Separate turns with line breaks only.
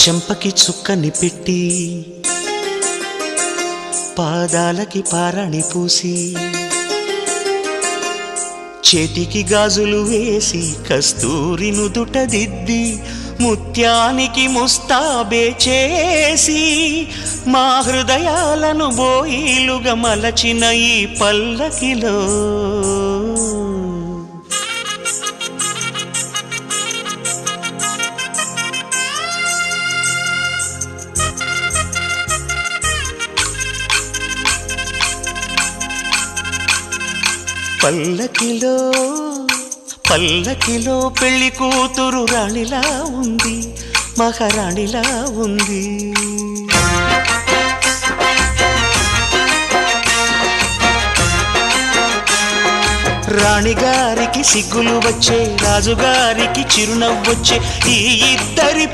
చెంపకి చుక్కని పెట్టి పాదాలకి పారాణి పూసి చేతికి గాజులు వేసి కస్తూరి నుదుట దిద్ది ముత్యానికి ముస్తాబే చేసి మా హృదయాలను బోయిలుగా మలచిన ఈ పల్లకిలో పల్లకిలో పల్లకిలో పెళ్లి కూతురు రాణిలా ఉంది, మహారాణిలా ఉంది. రాణిగారికి సిగ్గులు వచ్చే, రాజుగారికి చిరునవ్వొచ్చే, ఈ ఇద్దరి